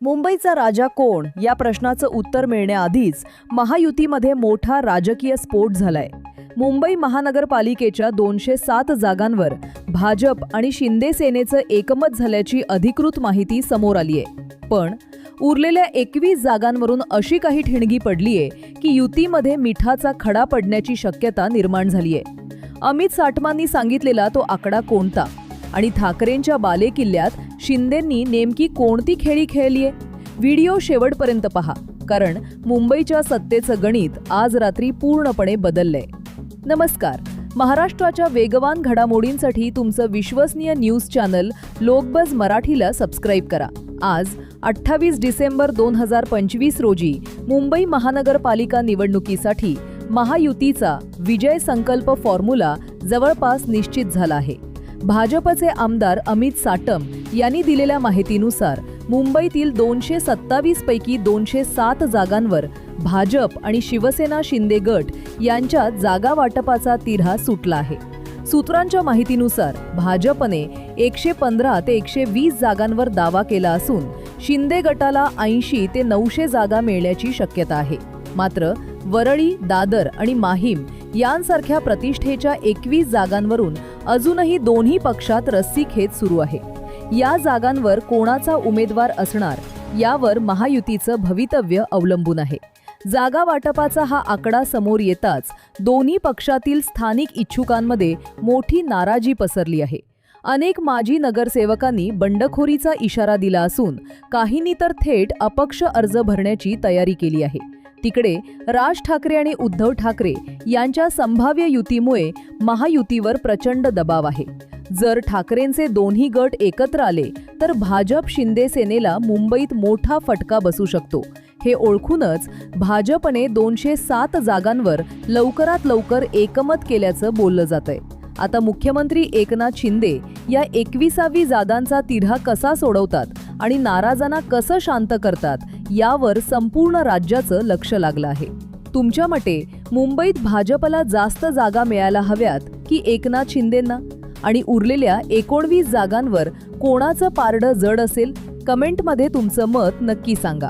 मुंबईचा राजा कोण या प्रश्नाचं उत्तर मिळण्याआधीच महायुतीमध्ये मोठा राजकीय स्फोट झालाय। मुंबई महानगरपालिकेच्या 207 जागांवर भाजप आणि शिंदे सेनेचं एकमत झाल्याची अधिकृत माहिती समोर आलीय। पण उरलेल्या 21 जागांवरून अशी काही ठिणगी पडलीये की युतीमध्ये मिठाचा खडा पडण्याची शक्यता निर्माण झालीय। अमित साटमांनी सांगितलेला तो आकडा कोणता आणि ठाकरेंच्या बालेकिल्ल्यात शिंदेंनी नेमकी कोणती खेळी खेळलीये? व्हिडिओ शेवटपर्यंत पहा, कारण मुंबईच्या सत्तेचं गणित आज रात्री पूर्णपणे बदललंय। नमस्कार, महाराष्ट्राच्या वेगवान घडामोडींसाठी तुमचं विश्वसनीय न्यूज चॅनल लोकबज मराठीला सबस्क्राईब करा। आज 28 डिसेंबर 2025 रोजी मुंबई महानगरपालिका निवडणुकीसाठी महायुतीचा विजय संकल्प फॉर्म्युला जवळपास निश्चित झाला आहे। भाजपचे आमदार अमित साटम यांनी दिलेल्या माहितीनुसार मुंबईतील 227 पैकी 207 जागांवर भाजप आणि शिवसेना शिंदे गट यांच्यात जागा वाटपाचा तिढा सुटला आहे। सूत्रांच्या माहितीनुसार भाजपने 115 ते 120 जागांवर दावा केला असून शिंदे गटाला 80 ते 900 जागा मिळण्याची शक्यता आहे। मात्र वरळी, दादर आणि माहीम यांसारख्या प्रतिष्ठेच्या 21 जागांवरून अजूनही दोन्ही पक्षात रस्सीखेच सुरू आहे। या जागांवर कोणाचा उमेदवार असणार यावर महायुतीचं भवितव्य अवलंबून आहे। जागा वाटपाचा हा आकडा समोर येताच दोन्ही पक्षातील स्थानिक इच्छुकांमध्ये मोठी नाराजी पसरली आहे। अनेक माजी नगरसेवकांनी बंडखोरीचा इशारा दिला असून काहींनी तर थेट अपक्ष अर्ज भरण्याची तयारी केली आहे। तिकडे राज ठाकरे आणि उद्धव ठाकरे यांच्या संभाव्य युतीमुळे महायुतीवर प्रचंड दबाव आहे। जर ठाकरेंचे दोन्ही गट एकत्र आले तर भाजप शिंदे सेनेला मुंबईत मोठा फटका बसू शकतो। हे ओळखूनच भाजपने 207 जागांवर लवकरात लवकर एकमत केल्याचं बोललं जातंय। आता मुख्यमंत्री एकनाथ शिंदे या 21वी जागांचा तिढा कसा सोडवतात आणि नाराजांना कसं शांत करतात यावर संपूर्ण राज्याचं लक्ष लागलं आहे। तुमच्या मते मुंबईत भाजपला जास्त जागा मिळायला हव्यात की एकनाथ शिंदेंना? आणि उरलेल्या 19 जागांवर कोणाचं पारडं जड असेल? कमेंटमध्ये तुमचं मत नक्की सांगा।